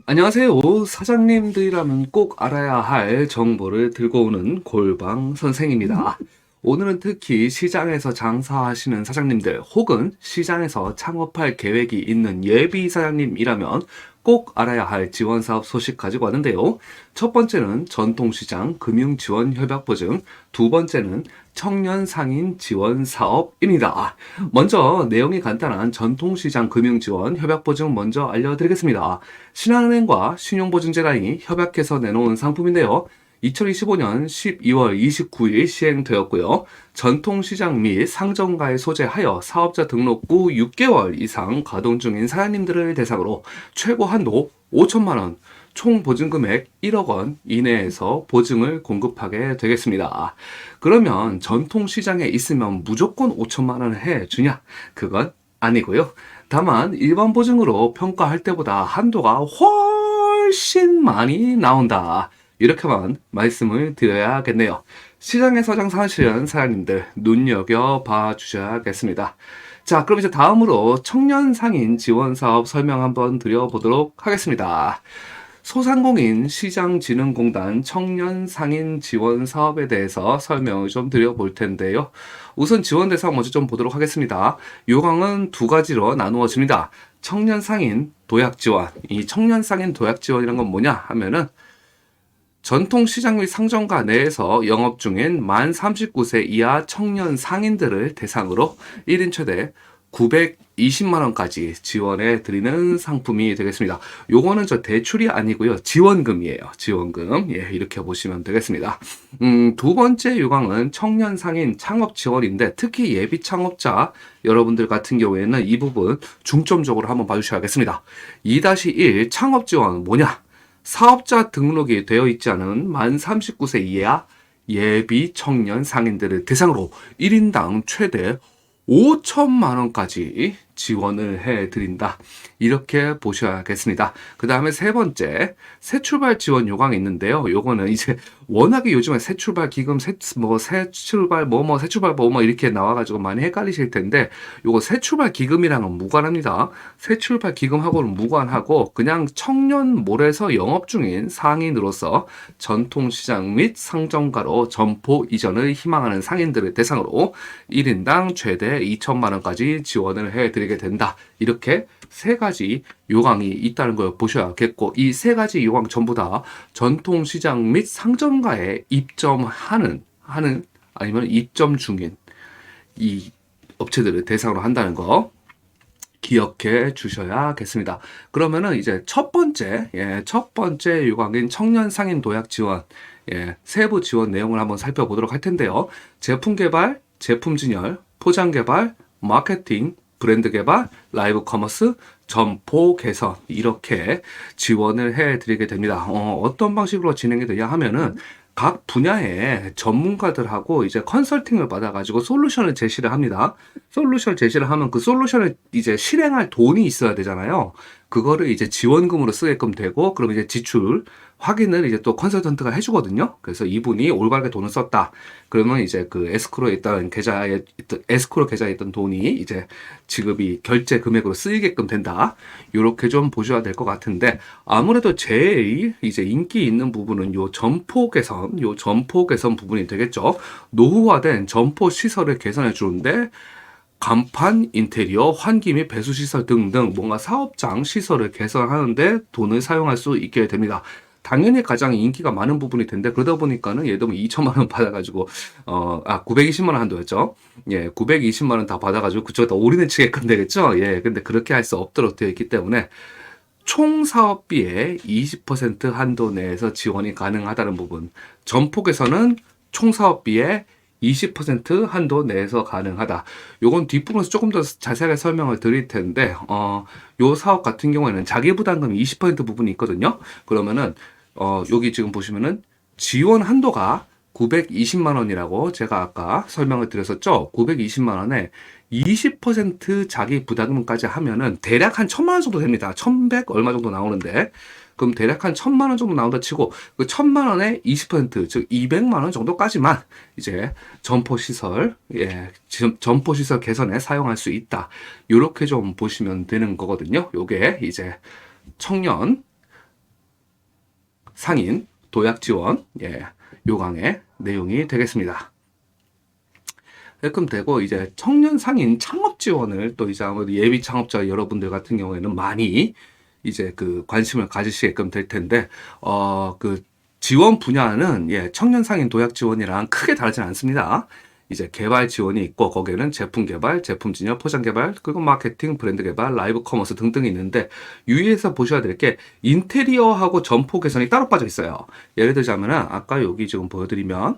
안녕하세요. 사장님들이라면 꼭 알아야 할 정보를 들고 오는 골방 선생입니다. 오늘은 특히 시장에서 장사하시는 사장님들 혹은 시장에서 창업할 계획이 있는 예비 사장님이라면 꼭 알아야 할 지원 사업 소식 가지고 왔는데요. 첫 번째는 전통시장 금융지원협약보증, 두 번째는 청년 상인 지원 사업입니다. 먼저 내용이 간단한 전통시장 금융지원 협약보증 먼저 알려드리겠습니다. 신한은행과 신용보증재단이 협약해서 내놓은 상품인데요. 2025년 12월 29일 시행되었고요. 전통시장 및 상점가에 소재하여 사업자 등록 후 6개월 이상 가동 중인 사장님들을 대상으로 최고 한도 5천만 원, 총 보증 금액 1억 원 이내에서 보증을 공급하게 되겠습니다. 그러면 전통시장에 있으면 무조건 5천만 원을 해주냐? 그건 아니고요. 다만 일반 보증으로 평가할 때보다 한도가 훨씬 많이 나온다. 이렇게만 말씀을 드려야겠네요. 시장에서 장사하시는 사장님들 눈여겨봐 주셔야겠습니다. 자, 그럼 이제 다음으로 청년 상인 지원 사업 설명 한번 드려보도록 하겠습니다. 소상공인 시장진흥공단 청년 상인 지원 사업에 대해서 설명을 좀 드려볼 텐데요. 우선 지원 대상 먼저 좀 보도록 하겠습니다. 요강은 두 가지로 나누어집니다. 청년 상인 도약 지원. 이 청년 상인 도약 지원이란 건 뭐냐 하면은 전통시장 및 상점가 내에서 영업 중인 만 39세 이하 청년 상인들을 대상으로 1인 최대 920만 원까지 지원해 드리는 상품이 되겠습니다. 요거는 저 대출이 아니고요. 지원금이에요. 지원금. 예, 이렇게 보시면 되겠습니다. 두 번째 요강은 청년 상인 창업 지원인데 특히 예비 창업자 여러분들 같은 경우에는 이 부분 중점적으로 한번 봐주셔야겠습니다. 2-1 창업 지원은 뭐냐? 사업자 등록이 되어 있지 않은 만 39세 이하 예비 청년 상인들을 대상으로 1인당 최대 5천만 원까지 지원을 해드린다. 이렇게 보셔야겠습니다. 그 다음에 세 번째, 새 출발 지원 요강이 있는데요. 요거는 이제 워낙에 요즘에 새 출발 기금, 새 출발 이렇게 나와가지고 많이 헷갈리실 텐데, 요거 새 출발 기금이랑은 무관합니다. 새 출발 기금하고는 무관하고, 그냥 청년몰에서 영업 중인 상인으로서 전통시장 및 상점가로 점포 이전을 희망하는 상인들을 대상으로 1인당 최대 2천만 원까지 지원을 해드리게 된다. 이렇게 세 가지 요강이 있다는 걸 보셔야겠고, 이 세 가지 요강 전부 다 전통시장 및 상점가에 입점하는 아니면 입점 중인 이 업체들을 대상으로 한다는 거 기억해 주셔야겠습니다. 그러면은 이제 첫 번째 요강인 청년 상인 도약 지원, 세부 지원 내용을 한번 살펴보도록 할 텐데요. 제품 개발, 제품 진열, 포장 개발, 마케팅, 브랜드 개발, 라이브 커머스, 점포 개선 이렇게 지원을 해드리게 됩니다. 어떤 방식으로 진행이 되냐 하면은 각 분야의 전문가들하고 이제 컨설팅을 받아가지고 솔루션을 제시를 합니다. 솔루션 제시를 하면 그 솔루션을 이제 실행할 돈이 있어야 되잖아요. 그거를 이제 지원금으로 쓰게끔 되고, 그럼 이제 지출 확인을 이제 또 컨설턴트가 해주거든요. 그래서 이분이 올바르게 돈을 썼다. 그러면 이제 그 에스크로 계좌에 있던 돈이 이제 지급이 결제 금액으로 쓰이게끔 된다. 요렇게 좀 보셔야 될 것 같은데, 아무래도 제일 이제 인기 있는 부분은 요 점포 개선 부분이 되겠죠. 노후화된 점포 시설을 개선해 주는데, 간판, 인테리어, 환기 및 배수 시설 등등 뭔가 사업장 시설을 개선하는데 돈을 사용할 수 있게 됩니다. 당연히 가장 인기가 많은 부분이 텐데, 그러다 보니까는 예를 들면 2천만 원 받아가지고 920만 원 한도였죠. 예, 920만 원 다 받아가지고 그쪽에다 올인을 치게끔 되겠죠. 예, 근데 그렇게 할 수 없도록 되어 있기 때문에 총 사업비의 20% 한도 내에서 지원이 가능하다는 부분. 전폭에서는 총 사업비의 20% 한도 내에서 가능하다. 요건 뒷부분에서 조금 더 자세하게 설명을 드릴 텐데, 요 사업 같은 경우에는 자기 부담금 20% 부분이 있거든요. 그러면은, 여기 지금 보시면은 지원 한도가 920만 원이라고 제가 아까 설명을 드렸었죠. 920만 원에 20% 자기 부담금까지 하면은 대략 한 1,000만 원 정도 됩니다. 1,100 얼마 정도 나오는데, 그럼 대략 한 1,000만 원 정도 나온다 치고, 그 1,000만 원에 20%, 즉 200만 원 정도까지만 이제 점포시설 개선에 사용할 수 있다. 요렇게 좀 보시면 되는 거거든요. 요게 이제 청년 상인 도약 지원, 요강의 내용이 되겠습니다. 그럼 되고, 이제 청년 상인 창업 지원을 또 이제 아무래도 예비 창업자 여러분들 같은 경우에는 많이 이제 그 관심을 가지시게끔 될 텐데, 그 지원 분야는 청년 상인 도약 지원이랑 크게 다르진 않습니다. 이제 개발 지원이 있고, 거기에는 제품 개발, 제품 진열, 포장 개발, 그리고 마케팅, 브랜드 개발, 라이브 커머스 등등이 있는데, 유의해서 보셔야 될 게 인테리어하고 점포 개선이 따로 빠져 있어요. 예를 들자면은 아까 여기 지금 보여드리면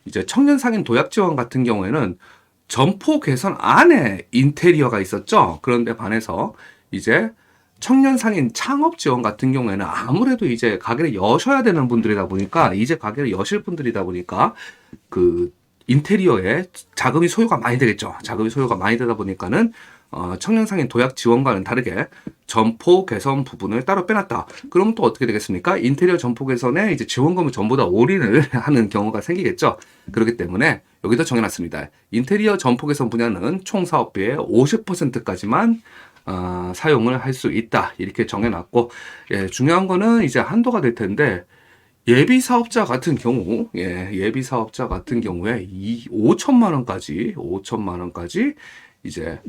이제 청년 상인 도약 지원 같은 경우에는 점포 개선 안에 인테리어가 있었죠. 그런데 반해서 이제 청년 상인 창업 지원 같은 경우에는 아무래도 이제 가게를 여셔야 되는 분들이다 보니까, 이제 가게를 여실 분들이다 보니까 그 인테리어에 자금이 소요가 많이 되겠죠. 자금이 소요가 많이 되다 보니까는 청년 상인 도약 지원과는 다르게 점포 개선 부분을 따로 빼놨다. 그럼 또 어떻게 되겠습니까? 인테리어 점포 개선에 이제 지원금을 전부 다 올인을 하는 경우가 생기겠죠. 그렇기 때문에 여기도 정해놨습니다. 인테리어 점포 개선 분야는 총 사업비의 50%까지만 사용을 할 수 있다. 이렇게 정해놨고, 중요한 거는 이제 한도가 될 텐데, 예비 사업자 같은 경우, 예비 사업자 같은 경우에 5천만 원까지 이제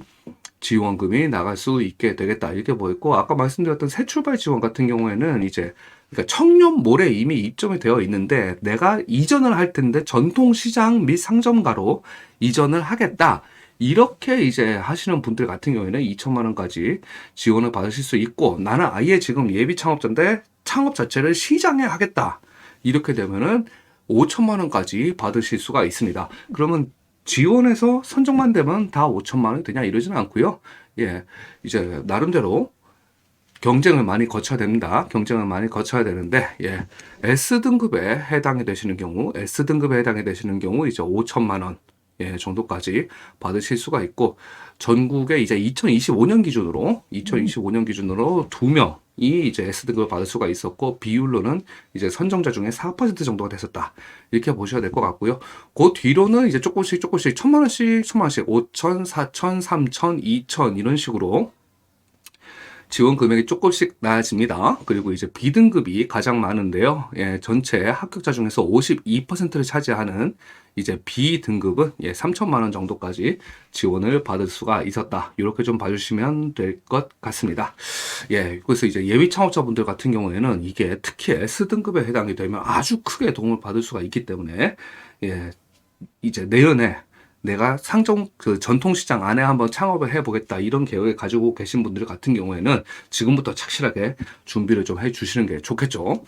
지원금이 나갈 수 있게 되겠다. 이렇게 보였고, 아까 말씀드렸던 새 출발 지원 같은 경우에는 이제 그러니까 청년몰에 이미 입점이 되어 있는데 내가 이전을 할 텐데 전통시장 및 상점가로 이전을 하겠다. 이렇게 이제 하시는 분들 같은 경우에는 2천만 원까지 지원을 받으실 수 있고, 나는 아예 지금 예비 창업자인데 창업 자체를 시장에 하겠다. 이렇게 되면은 5천만 원까지 받으실 수가 있습니다. 그러면 지원해서 선정만 되면 다 5천만 원이 되냐 이러지는 않고요. 이제 나름대로 경쟁을 많이 거쳐야 됩니다. 경쟁을 많이 거쳐야 되는데, S등급에 해당이 되시는 경우 이제 5천만 원 정도까지 받으실 수가 있고, 전국에 이제 2025년 기준으로 2명 이제 S등급을 받을 수가 있었고, 비율로는 이제 선정자 중에 4% 정도가 됐었다. 이렇게 보셔야 될 것 같고요. 그 뒤로는 이제 조금씩 1,000만 원씩 5천, 4천, 3천, 2천 이런 식으로 지원 금액이 조금씩 나아집니다. 그리고 이제 B등급이 가장 많은데요. 전체 합격자 중에서 52%를 차지하는 이제 B등급은 3천만 원 정도까지 지원을 받을 수가 있었다. 이렇게 좀 봐주시면 될 것 같습니다. 그래서 이제 예비 창업자분들 같은 경우에는 이게 특히 S등급에 해당이 되면 아주 크게 도움을 받을 수가 있기 때문에, 이제 내년에 내가 상점 그 전통시장 안에 한번 창업을 해보겠다 이런 계획을 가지고 계신 분들 같은 경우에는 지금부터 착실하게 준비를 좀 해주시는 게 좋겠죠.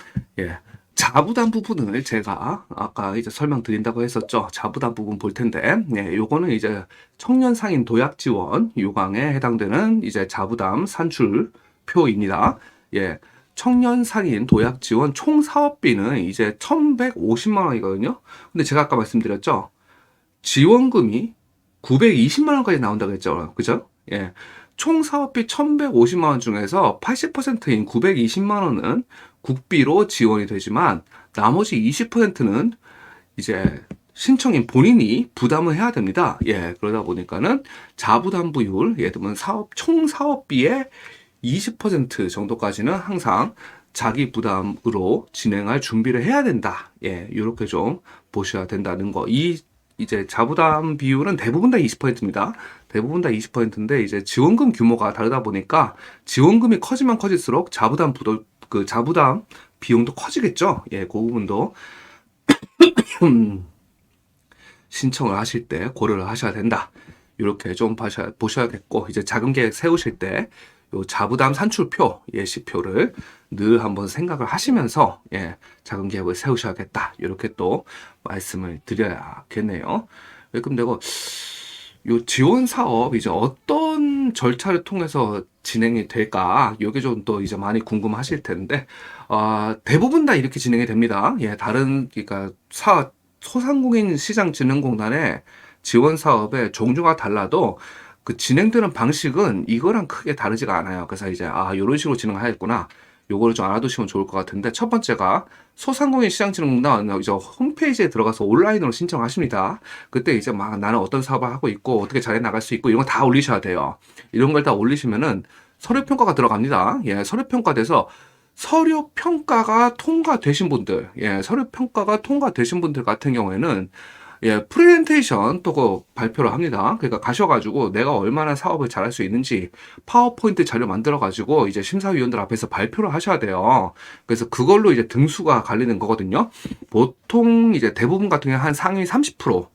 자부담 부분을 제가 아까 이제 설명드린다고 했었죠. 자부담 부분 볼 텐데, 요거는 이제 청년 상인 도약 지원 요강에 해당되는 이제 자부담 산출표입니다. 청년 상인 도약 지원 총 사업비는 이제 1,150만 원이거든요. 근데 제가 아까 말씀드렸죠. 지원금이 920만 원까지 나온다고 했죠. 그죠? 총 사업비 1,150만 원 중에서 80%인 920만 원은 국비로 지원이 되지만 나머지 20%는 이제 신청인 본인이 부담을 해야 됩니다. 그러다 보니까는 자부담 비율, 예를 들면 총 사업비의 20% 정도까지는 항상 자기 부담으로 진행할 준비를 해야 된다. 이렇게 좀 보셔야 된다는 거. 이제 자부담 비율은 대부분 다 20%입니다. 대부분 다 20%인데 이제 지원금 규모가 다르다 보니까 지원금이 커지면 커질수록 자부담 비용도 커지겠죠. 그 부분도 신청을 하실 때 고려를 하셔야 된다. 이렇게 좀 보셔야겠고, 이제 자금 계획 세우실 때 요 자부담 산출표, 예시표를 늘 한번 생각을 하시면서 자금 계획을 세우셔야겠다. 이렇게 또 말씀을 드려야겠네요. 그럼 되고 요 지원 사업 이제 어떤 절차를 통해서 진행이 될까? 요게 좀 또 이제 많이 궁금하실 텐데, 대부분 다 이렇게 진행이 됩니다. 그러니까 소상공인 시장진흥공단의 지원 사업의 종류가 달라도 그 진행되는 방식은 이거랑 크게 다르지가 않아요. 그래서 이제 이런 식으로 진행하겠구나. 요거를 좀 알아두시면 좋을 것 같은데, 첫 번째가 소상공인 시장진흥공단 이제 홈페이지에 들어가서 온라인으로 신청하십니다. 그때 이제 막 나는 어떤 사업을 하고 있고 어떻게 잘 나갈 수 있고 이런 거 다 올리셔야 돼요. 이런 걸 다 올리시면은 서류평가가 들어갑니다. 서류평가 돼서 서류 평가가 통과되신 분들, 서류 평가가 통과되신 분들 같은 경우에는 프레젠테이션 또 그 발표를 합니다. 그러니까 가셔가지고 내가 얼마나 사업을 잘할 수 있는지 파워포인트 자료 만들어가지고 이제 심사위원들 앞에서 발표를 하셔야 돼요. 그래서 그걸로 이제 등수가 갈리는 거거든요. 보통 이제 대부분 같은 경우에 한 상위 30%,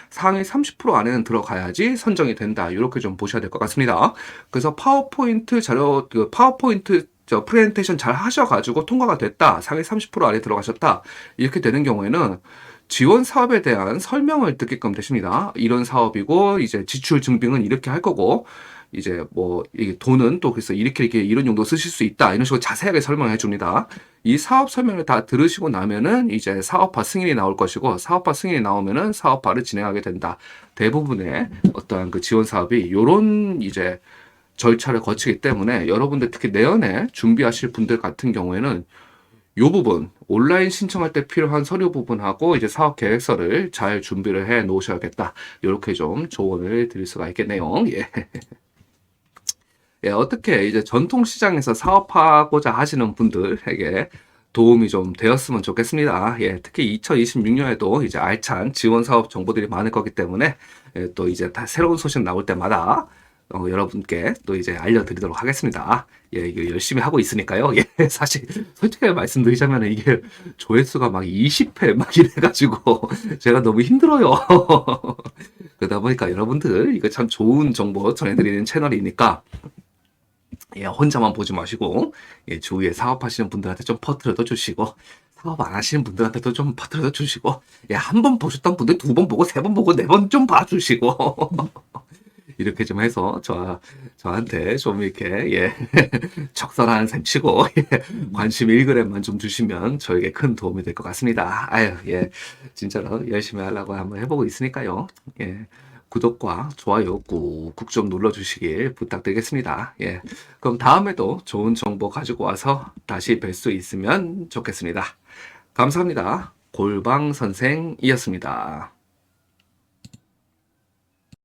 상위 30% 안에는 들어가야지 선정이 된다. 이렇게 좀 보셔야 될 것 같습니다. 그래서 파워포인트 자료, 그 파워포인트 프레젠테이션 잘 하셔가지고 통과가 됐다. 상위 30% 안에 들어가셨다. 이렇게 되는 경우에는 지원 사업에 대한 설명을 듣게끔 되십니다. 이런 사업이고, 이제 지출 증빙은 이렇게 할 거고, 이제 뭐, 이 돈은 또 그래서 이렇게 이런 용도 쓰실 수 있다. 이런 식으로 자세하게 설명해 줍니다. 이 사업 설명을 다 들으시고 나면은 이제 사업화 승인이 나올 것이고, 사업화 승인이 나오면은 사업화를 진행하게 된다. 대부분의 어떠한 그 지원 사업이 요런 이제 절차를 거치기 때문에 여러분들 특히 내년에 준비하실 분들 같은 경우에는 이 부분 온라인 신청할 때 필요한 서류 부분하고 이제 사업 계획서를 잘 준비를 해 놓으셔야겠다. 이렇게 좀 조언을 드릴 수가 있겠네요. 어떻게 이제 전통 시장에서 사업하고자 하시는 분들에게 도움이 좀 되었으면 좋겠습니다. 특히 2026년에도 이제 알찬 지원 사업 정보들이 많을 거기 때문에 또 이제 다 새로운 소식 나올 때마다 여러분께 또 이제 알려드리도록 하겠습니다. 이게 열심히 하고 있으니까요. 사실 솔직하게 말씀드리자면 이게 조회수가 막 20회 막 이래가지고 제가 너무 힘들어요. 그러다 보니까 여러분들 이거 참 좋은 정보 전해드리는 채널이니까 혼자만 보지 마시고 주위에 사업하시는 분들한테 좀 퍼뜨려도 주시고 사업 안 하시는 분들한테도 좀 퍼뜨려도 주시고 한 번 보셨던 분들 두 번 보고 세 번 보고 네 번 좀 봐주시고 이렇게 좀 해서 저한테 좀 이렇게 적절한 셈 치고 관심 1g만 좀 주시면 저에게 큰 도움이 될 것 같습니다. 아유, 진짜로 열심히 하려고 한번 해보고 있으니까요. 구독과 좋아요 꾹꾹 좀 눌러주시길 부탁드리겠습니다. 그럼 다음에도 좋은 정보 가지고 와서 다시 뵐 수 있으면 좋겠습니다. 감사합니다. 골방 선생이었습니다.